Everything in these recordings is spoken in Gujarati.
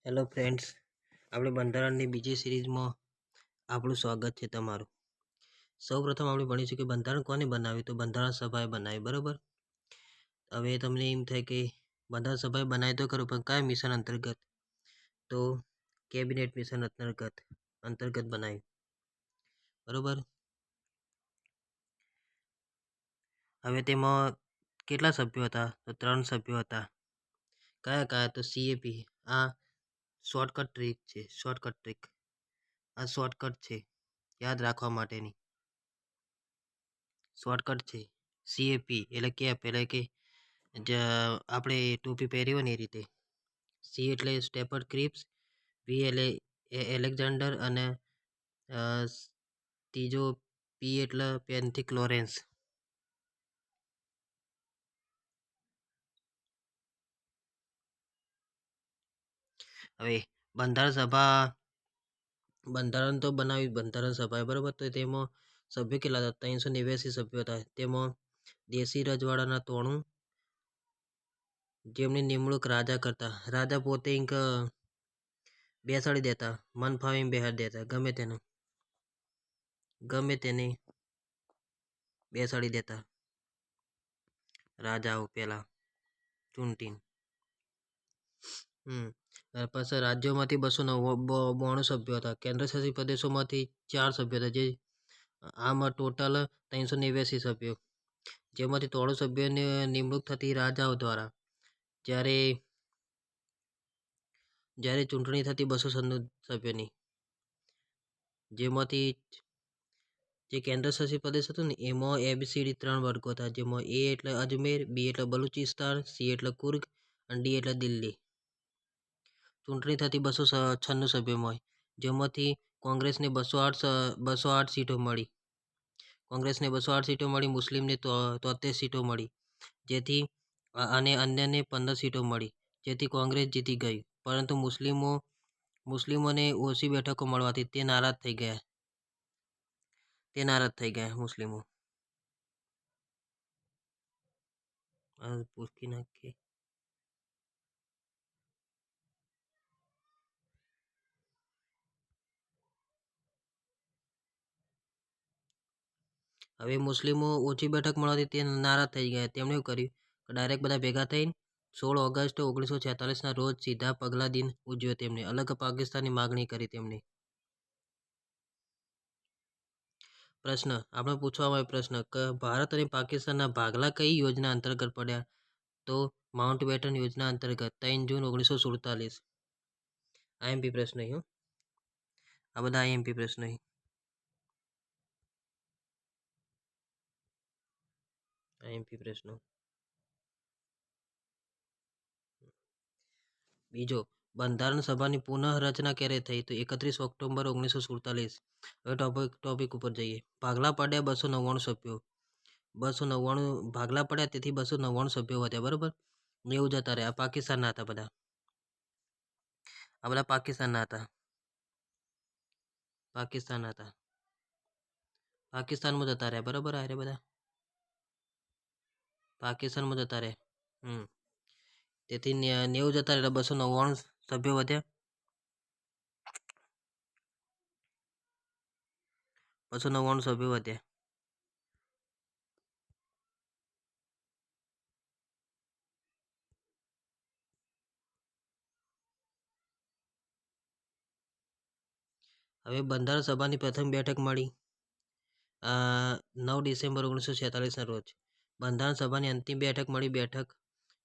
હેલો ફ્રેન્ડ્સ, આપણે બંધારણની બીજી સિરીઝમાં આપણું સ્વાગત છે તમારું. સૌપ્રથમ આપણે ભણીશું કે બંધારણ કોને બનાવ્યું, તો બંધારણ સભાએ બનાવ્યું, બરાબર. હવે તમને એમ થાય કે બંધારણ સભાએ બનાવ્યું તો ખરું, પણ કયા મિશન અંતર્ગત? તો કેબિનેટ મિશન અંતર્ગત બનાવ્યું, બરાબર. હવે તેમાં કેટલા સભ્યો હતા? તો 3 સભ્યો હતા. કયા? તો CAP. આ શોર્ટકટ ટ્રીક. આ શોર્ટકટ છે, યાદ રાખવા માટેની શોર્ટકટ છે. CAP એટલે કેપ, એટલે કે આપણે ટોપી પહેરી હોય ને એ રીતે. C એટલે સ્ટેપર્ડ ક્રિપ્સ, V એટલે એલેક્ઝાન્ડર, અને ત્રીજો P એટલે પેન્થિક લોરેન્સ. હવે બંધારણ તો બનાવ્યું બંધારણ સભાએ, બરાબર. તો તેમાં સભ્યો કેટલા હતા? 389 સભ્યો હતા. તેમાં દેશી રજવાડાના 93, જેમની નિમણૂક રાજા કરતા. રાજા પોતે બેસાડી દેતા, મન ફાવે બેસાડી દેતા, ગમે તેને બેસાડી દેતા રાજાઓ પેલા ચૂંટીને. પછી રાજ્યોમાંથી 292 સભ્યો હતા. કેન્દ્ર શાસિત પ્રદેશોમાંથી 4 સભ્યો હતા. જે આમાં ટોટલ 389 સભ્યો, જેમાંથી 3 સભ્યોની નિમણૂક થતી રાજાઓ દ્વારા. જ્યારે ચૂંટણી થતી 296 સભ્યોની, જેમાંથી જે કેન્દ્ર શાસિત પ્રદેશ હતો ને એમાં ABCD 3 વર્ગો હતા. જેમાં A એટલે અજમેર, B એટલે બલુચિસ્તાન, C એટલે કુર્ગ, અને D એટલે દિલ્હી. ચૂંટણી થતી 296 સભ્યોમાં, જેમાંથી કોંગ્રેસને 208 સીટો મળી. મુસ્લિમને 73 સીટો મળી, જેથી અને અન્યને 15 સીટો મળી, જેથી કોંગ્રેસ જીતી ગઈ. પરંતુ મુસ્લિમોને ઓછી બેઠકો મળવાથી તે નારાજ થઈ ગયા મુસ્લિમો. પૂછી નાખીએ. હવે મુસ્લિમો ઓછી બેઠક મળવાથી તે નારાજ થઈ ગયા. તેમણે એવું કર્યું કે ડાયરેક્ટ બધા ભેગા થઈને 16 ઓગસ્ટ 1946ના રોજ સીધા પગલા દિન ઉજવ્યો. તેમને અલગ પાકિસ્તાનની માગણી કરી. તેમણે પ્રશ્ન આપણે પૂછવામાં આવ્યો પ્રશ્ન કે ભારત અને પાકિસ્તાનના ભાગલા કઈ યોજના અંતર્ગત પડ્યા? તો માઉન્ટ બેટન યોજના અંતર્ગત 3 જૂન 1947. IMP પ્રશ્ન. આ બધા IMP પ્રશ્ન. બીજો, બંધારણ સભાની પુનઃરચના ક્યારે થઈ? તો 31 ઓક્ટોબર 1947. હવે ટોપિક ઉપર જઈએ. ભાગલા પડ્યા 299 સભ્યો. 299 ભાગલા પડ્યા, તેથી 299 સભ્યો વધ્યા, બરાબર. 90 જતા રહ્યા. આ પાકિસ્તાનના હતા બધા. પાકિસ્તાનમાં જતા રહ્યા, બરાબર. આ બધા પાકિસ્તાનમાં જતા રહ્યા. તેથી 90 જતા રહ્યા, 299 સભ્યો વધ્યા. 299 સભ્યો વધ્યા. હવે બંધારણ સભાની પ્રથમ બેઠક મળી 9 ડિસેમ્બર 1946ના રોજ. બંધારણ સભાની અંતિમ બેઠક મળી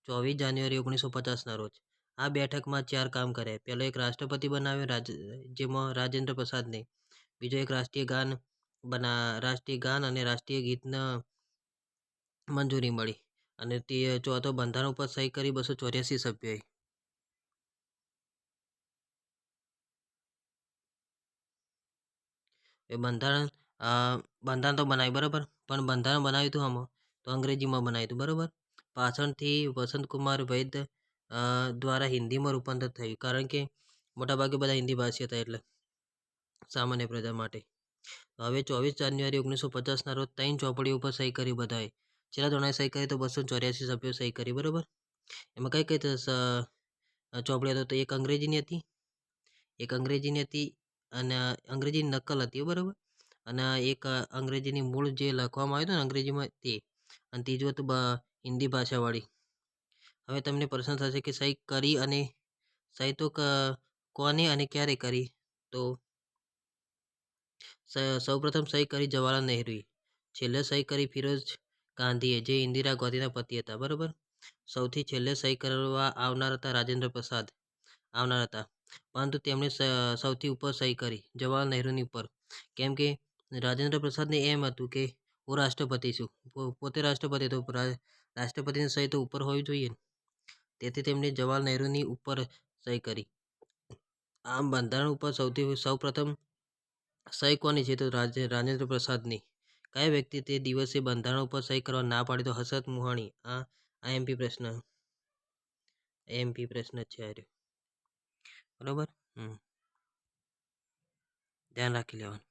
24 જાન્યુઆરી 1950ના રોજ. આ બેઠકમાં 4 કામ કર્યા. પહેલો એક રાષ્ટ્રપતિ બનાવ્યો, જેમાં રાજેન્દ્ર પ્રસાદને. બીજો એક રાષ્ટ્રીય ગાન અને રાષ્ટ્રીય ગીતને મંજૂરી મળી. અને તે ચોથો બંધારણ ઉપર સહી કરી 284 સભ્યોએ. એ બંધારણ તો બનાવ્યું, બરાબર. પણ બંધારણ બનાવ્યું હતું આમાં તો અંગ્રેજીમાં બનાવ્યું હતું, બરાબર. પાછળથી વસંતકુમાર વૈદ્ય દ્વારા હિન્દીમાં રૂપાંતર થયું, કારણ કે મોટાભાગે બધા હિન્દી ભાષી હતા, એટલે સામાન્ય પ્રજા માટે. હવે 24 જાન્યુઆરી 1950ના રોજ 3 ચોપડીઓ ઉપર સહી કરી બધાએ. છેલ્લા ધોરણે સહી કરી તો 284 સભ્યો સહી કરી, બરાબર. એમાં કઈ ચોપડી હતો તો એક અંગ્રેજીની હતી અને અંગ્રેજીની નકલ હતી બરાબર, અને એક અંગ્રેજીની મૂળ જે લખવામાં આવ્યું હતું ને અંગ્રેજીમાં તે, અને ત્રીજું હતું હિન્દી ભાષાવાળી. હવે તમને પ્રશ્ન થશે કે સહી કરી અને સહી તો કોને અને ક્યારે કરી? તો સૌપ્રથમ સહી કરી જવાહરલાલ નહેરુએ, છેલ્લે સહી કરી ફિરોજ ગાંધીએ, જે ઇન્દિરા ગાંધીના પતિ હતા બરાબર. સૌથી છેલ્લે સહી કરવા આવનાર હતા રાજેન્દ્ર પ્રસાદ આવનાર હતા, પરંતુ તેમણે સૌથી ઉપર સહી કરી જવાહરલાલ નહેરુની ઉપર, કેમ કે રાજેન્દ્ર પ્રસાદને એમ હતું કે હું રાષ્ટ્રપતિ છું, પોતે રાષ્ટ્રપતિ તો રાષ્ટ્રપતિની સહી તો ઉપર હોવી જોઈએ ને. તેથી તેમણે જવાહરલાલ નહેરુની ઉપર સહી કરી. આમ બંધારણ ઉપર સૌપ્રથમ સહી કોની છે? તો રાજેન્દ્ર પ્રસાદની. કયા વ્યક્તિ તે દિવસે બંધારણ ઉપર સહી કરવા ના પાડી? તો હસરત મોહાણી. આ આઈએમપી પ્રશ્ન છે આ રહ્યો. બરોબર, ધ્યાન રાખી લેવાનું.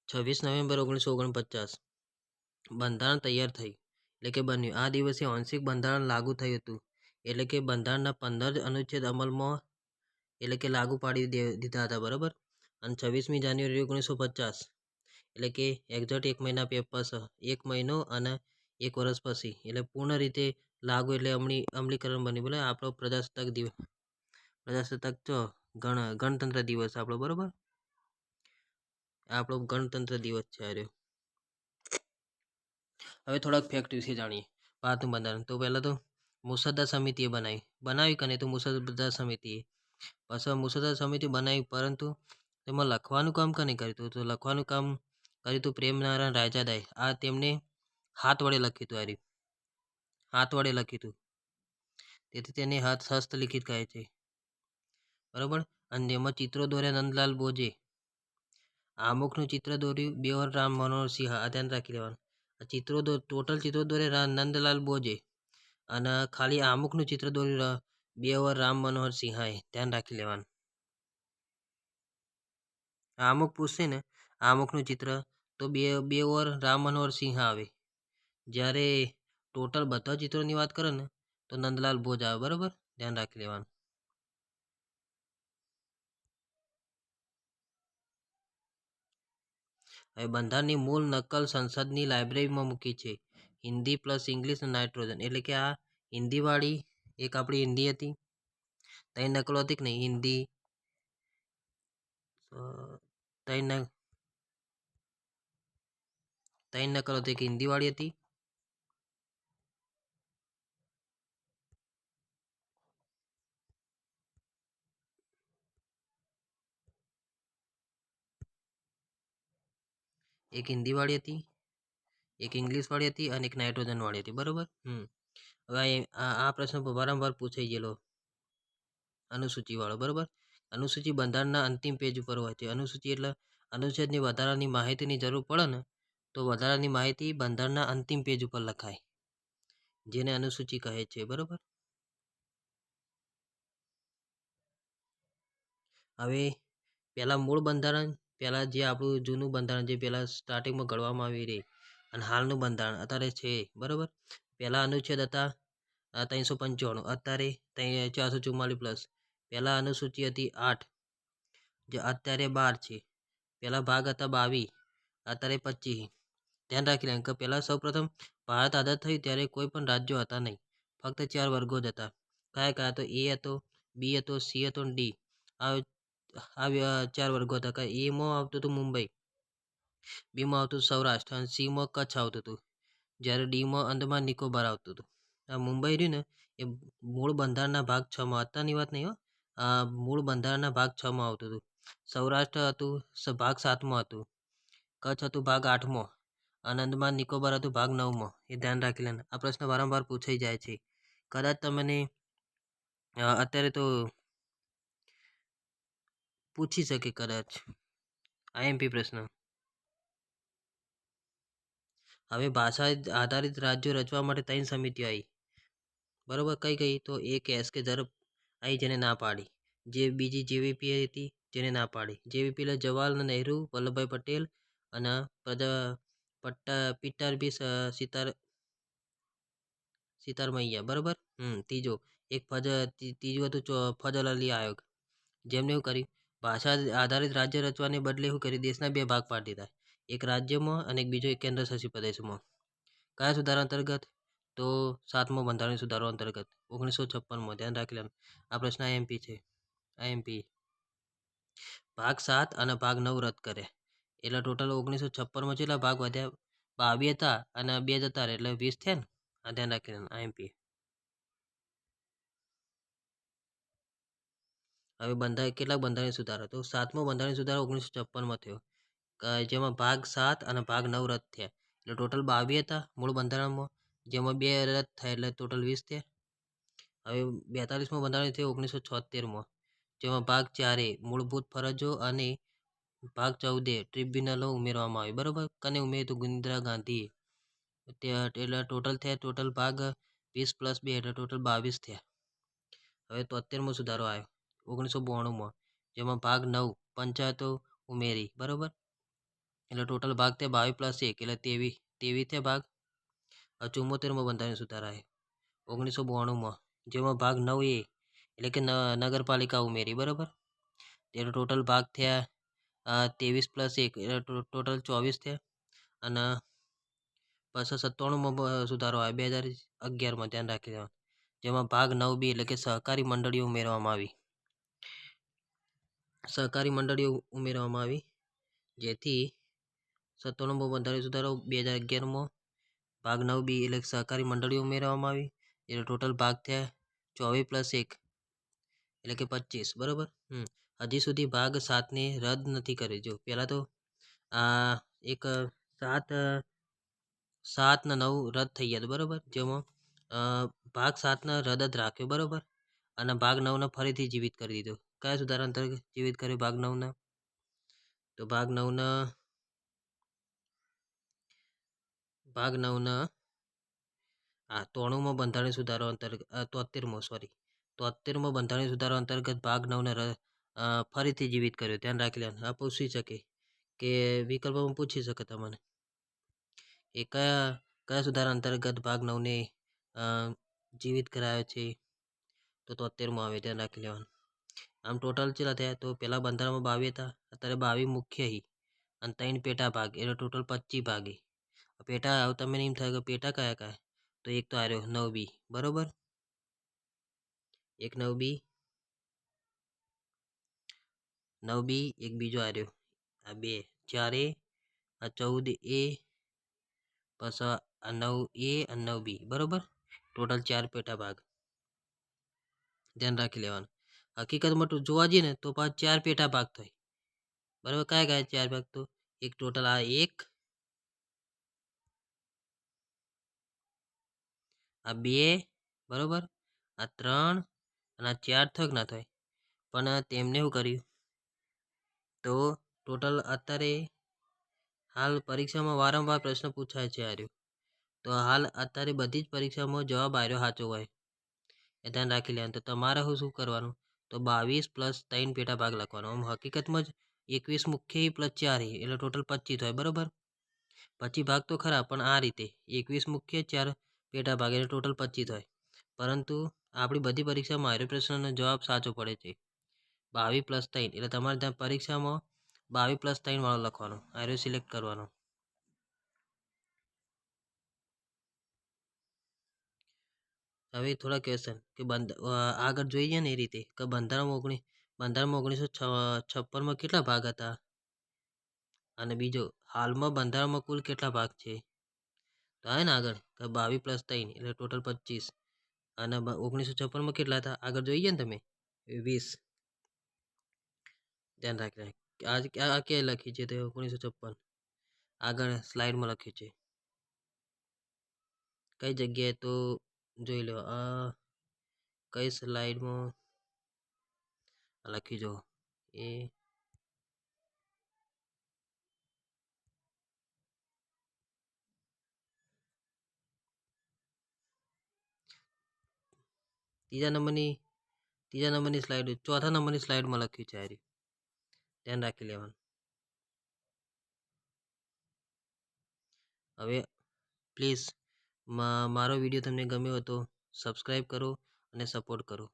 નવેમ્બર 1949 બંધારણ તૈયાર થયું, એટલે કે બન્યું. આ દિવસે આંશિક બંધારણ લાગુ થયું હતું, એટલે કે બંધારણના 15 અનુચ્છેદ અમલમાં, એટલે કે લાગુ પાડી દીધા હતા બરાબર. અને 26મી જાન્યુઆરી 1950, એટલે કે એક્ઝેક્ટ 1 મહિના એક મહિનો અને 1 વર્ષ પછી, એટલે પૂર્ણ રીતે લાગુ, એટલે અમલીકરણ બન્યું. બોલે આપણો પ્રજાસત્તાક ગણતંત્ર દિવસ આપણો બરોબર, આપણો ગણતંત્ર દિવસ છે આ રહ્યો. હવે થોડાક ફેક્ટ વિશે જાણીએ ભારતનું બંધારણ. તો પહેલાં તો મુસદ્દા સમિતિએ બનાવી કને તો મુસદ્દા સમિતિએ, પાછળ મુસદ્દા સમિતિ બનાવી, પરંતુ તેમાં લખવાનું કામ કોને કર્યું હતું? તો લખવાનું કામ કર્યું હતું પ્રેમનારાયણ રાયજાદાએ. આ તેમને હાથ વડે લખ્યું હતું, હાથ વડે લખ્યું હતું, તેથી તેને હસ્તલિખિત કહે છે બરાબર. અને જેમાં ચિત્રો દોર્યા નંદલાલ બોઝે, આમુખનું ચિત્ર દોર્યું બેવર રામ મનોહર સિંહ. આ ધ્યાન રાખી લેવાનું. ટોટલ ચિત્રો દોરે નંદલાલ બોઝે, અને ખાલી આમુખનું ચિત્ર દોર્યું બેવર રામ મનોહર સિંહાએ. ધ્યાન રાખી લેવાનું. આમુખ પૂછશે ને, આમુખનું ચિત્ર તો બેવર રામ મનોહર સિંહ આવે. જ્યારે ટોટલ બધા ચિત્રોની વાત કરે ને તો નંદલાલ બોઝ આવે બરાબર. ધ્યાન રાખી લેવાનું. હવે બંધારણની મૂળ નકલ સંસદની લાઇબ્રેરીમાં મૂકી છે, હિન્દી પ્લસ ઇંગ્લિશ અને નાઇટ્રોજન. એટલે કે આ હિન્દીવાળી એક આપણી હિન્દી હતી, ત્રણ નકલો હતી કે નહીં હિન્દી, ત્રણ નકલો હતી, એક હિન્દીવાળી હતી, એક હિન્દીવાળી હતી, એક ઇંગ્લિશવાળી હતી અને એક નાઇટ્રોજનવાળી હતી બરાબર. હવે આ પ્રશ્ન વારંવાર પૂછાઈ ગયેલો અનુસૂચિવાળો બરાબર. અનુસૂચિ બંધારણના અંતિમ પેજ ઉપર હોય છે. અનુસૂચિ એટલે અનુચ્છેદની વધારાની માહિતીની જરૂર પડે ને તો વધારાની માહિતી બંધારણના અંતિમ પેજ ઉપર લખાય, જેને અનુસૂચિ કહે છે બરાબર. હવે પહેલાં મૂળ બંધારણ, પહેલાં જે આપણું જૂનું બંધારણ જે પહેલાં સ્ટાર્ટિંગમાં ઘડવામાં આવી રહી, અને હાલનું બંધારણ અત્યારે છે બરાબર. પહેલાં અનુચ્છેદ હતા 395, અત્યારે 444 પ્લસ. પહેલાં અનુસૂચિ હતી 8, જે અત્યારે 12 છે. પહેલાં ભાગ હતા 22, અત્યારે 25. ધ્યાન રાખી લેવાનું કે પહેલાં સૌપ્રથમ ભારત આઝાદ થયું ત્યારે કોઈ પણ રાજ્યો હતા નહીં, ફક્ત 4 વર્ગો જ હતા. કયા તો એ હતો, બી હતો, સી હતો અને ડી. આ 4 વર્ગો હતા. એમાં આવતું હતું મુંબઈ, બીમાં આવતું સૌરાષ્ટ્ર અને સીમાં કચ્છ આવતું હતું, જ્યારે ડીમાં અંદમાન નિકોબાર આવતું હતું. આ મુંબઈ રહ્યું ને એ મૂળ બંધારણના ભાગ 6માં, અત્યારની વાત નહીં હો, મૂળ બંધારણના ભાગ 6માં આવતું હતું. સૌરાષ્ટ્ર હતું ભાગ 7માં હતું, કચ્છ હતું ભાગ 8માં, અને અંદમાન નિકોબાર હતું ભાગ 9માં. એ ધ્યાન રાખી લેવાનું. આ પ્રશ્ન વારંવાર પૂછાઈ જાય છે. કદાચ તમને અત્યારે તો પૂછી શકે કદાચ આઈએમપી પ્રશ્ન. હવે ભાષા આધારિત રાજ્યો રચવા માટે 3 સમિતિઓ આવી બરાબર. કઈ તો એક એસ કે ઝડપ આવી, જેને ના પાડી. જે બીજી જેવીપી હતી જેને ના પાડી. જેવીપી એટલે જવાહરલાલ નહેરુ, વલ્લભભાઈ પટેલ અને પટ્ટાભી સિતારમૈયા, બરાબર. ત્રીજો એક ત્રીજું હતું ફજલ અલી આયોગ, જેમને એવું કર્યું ભાષા આધારિત રાજ્ય રચવાને બદલે શું કર્યું દેશના બે ભાગ પાડી દીધા, એક રાજ્યમાં અને એક બીજો એક કેન્દ્ર શાસિત પ્રદેશમાં. કયા સુધારા અંતર્ગત? તો 7મો બંધારણીય સુધારો અંતર્ગત 1956માં. ધ્યાન રાખી લેવાનું. આ પ્રશ્ન આઈએમપી છે. આઈએમપી ભાગ 7 અને ભાગ 9 રદ કરે એટલે ટોટલ 1956માં કેટલા ભાગ વધ્યા? 22 હતા અને 2 જતા રહે એટલે 20 થયા ને. આ ધ્યાન રાખી લેવાનું. આઈએમપી. હવે કેટલાક બંધારણીય સુધારો? તો 7મો બંધારણીય સુધારો 1956માં થયો, જેમાં ભાગ 7 અને ભાગ 9 રદ થયા એટલે ટોટલ 22 હતા મૂળ બંધારણમાં, જેમાં 2 રદ થયા એટલે ટોટલ 20 થયા. હવે 42મો બંધારણ થયો 1976માં, જેમાં ભાગ 4 મૂળભૂત ફરજો અને ભાગ 14 ટ્રિબ્યુનલો ઉમેરવામાં આવ્યું, બરાબર. કને ઉમેર્યું? તો ઇન્દિરા ગાંધીએ. એટલે ટોટલ ભાગ 20 + 2 એટલે ટોટલ 22 થયા. હવે 73મો સુધારો આવ્યો 1992માં, જેમાં ભાગ 9 પંચાયતો ઉમેરી, બરાબર. એટલે ટોટલ ભાગ થયા 22 + 1 એટલે 23 થયા ભાગ. 74મો બંધારણ સુધારો આવ્યો 1992માં, જેમાં ભાગ 9A એટલે કે નગરપાલિકા ઉમેરી, બરાબર. એટલે ટોટલ ભાગ થયા 23 + 1 એટલે ટોટલ 24 થયા. અને પાછો 97મો સુધારો આવ્યો 2011માં. ધ્યાન રાખી દેવાનું. જેમાં ભાગ 9B એટલે કે સહકારી મંડળીઓ ઉમેરવામાં આવી. સહકારી મંડળીઓ ઉમેરવામાં આવી, જેથી 97મો બંધારણ સુધારો 2011માં ભાગ 9B એટલે સહકારી મંડળીઓ ઉમેરવામાં આવી, એટલે ટોટલ ભાગ થયા 24 + 1 એટલે કે 25, બરાબર. હજી સુધી ભાગ 7ને રદ નથી કર્યો. જો પહેલાં તો આ એક 7 ને 9 રદ થઈ ગયા, બરાબર. જેમાં ભાગ 7ને રદ જ રાખ્યો, બરાબર. અને ભાગ 9ને ફરીથી જીવિત કરી દીધો. કયા સુધારા અંતર્ગત જીવિત કર્યો ભાગ 9ને? તો ભાગ 9ને આ 93મો બંધારણીય સુધારો અંતર્ગત 73મો બંધારણીય સુધારો અંતર્ગત ભાગ 9ને ફરીથી જીવિત કર્યો. ધ્યાન રાખી લેવાનું. આ પૂછી શકે કે વિકલ્પમાં પૂછી શકે તમને એ કયા સુધારા અંતર્ગત ભાગ 9ને જીવિત કરાયો છે? તો 73માં આવે. ધ્યાન રાખી લેવાનું. આમ ટોટલ કેટલા થયા? તો પહેલા બંધારણમાં 22 હતા, અત્યારે 22 મુખ્ય અને 3 પેટા ભાગ એટલે ટોટલ 25 ભાગે. પેટા હવે તમને એમ થાય કે પેટા કયા કયા? તો એક તો આવ્યો 9B, બરોબર. એક 9B એક બીજો આવ્યો આ 2 4A આ 14A પછી આ 9A અને 9B, બરોબર. ટોટલ 4 પેટા ભાગ. ધ્યાન રાખી લેવાનું. હકીકતમાં જોવા જઈએ ને તો 4 પેટા ભાગ થાય, બરાબર. કયા કયા 4 ભાગ? તો એક ટોટલ આ 1 આ 2, બરોબર. આ 3 અને આ 4 થક ના થાય, પણ તેમને શું કર્યું? તો ટોટલ અત્યારે હાલ પરીક્ષામાં વારંવાર પ્રશ્ન પૂછાય છે આર્યો. તો હાલ અત્યારે બધી જ પરીક્ષામાં જવાબ આર્યો સાચો હોય એ ધ્યાન રાખી લેવાનું. તો તમારે શું કરવાનું? તો 22 + 3 પેટા ભાગ લખવાનો. આમ હકીકતમાં જ 21 મુખ્ય + 4 એટલે ટોટલ 25 થાય, બરાબર. 25 ભાગ તો ખરા, પણ આ રીતે 21 મુખ્ય 4 પેટા ભાગ એટલે ટોટલ 25 થાય. પરંતુ આપણી બધી પરીક્ષામાં આર્યો પ્રશ્નનો જવાબ સાચો પડે છે 22 + 3 એટલે તમારે ત્યાં પરીક્ષામાં 22 + 3 વાળો લખવાનો, આર્યો સિલેક્ટ કરવાનો. હવે થોડા ક્વેશ્ચન કે આગળ જોઈએ ને એ રીતે કે બંધારણમાં 1956માં કેટલા ભાગ હતા, અને બીજો હાલમાં બંધારણમાં કુલ કેટલા ભાગ છે? તો આવે ને આગળ કે 22 + 3 એટલે ટોટલ 25, અને 1956માં કેટલા હતા આગળ જોઈએ ને તમે 20. ધ્યાન રાખી આ ક્યાં લખી છે? તો 1956 આગળ સ્લાઇડમાં લખ્યું છે. કઈ જગ્યાએ? તો જોઈ લો કઈ સ્લાઇડમાં લખી જો એ ત્રીજા ત્રીજા નંબરની સ્લાઇડ, ચોથા નંબરની સ્લાઇડમાં લખ્યું છે. આ રહ્યું. ધ્યાન રાખી લેવાનું. હવે પ્લીઝ મારો વિડીયો તમને ગમ્યો હતો સબસ્ક્રાઈબ કરો અને સપોર્ટ કરો.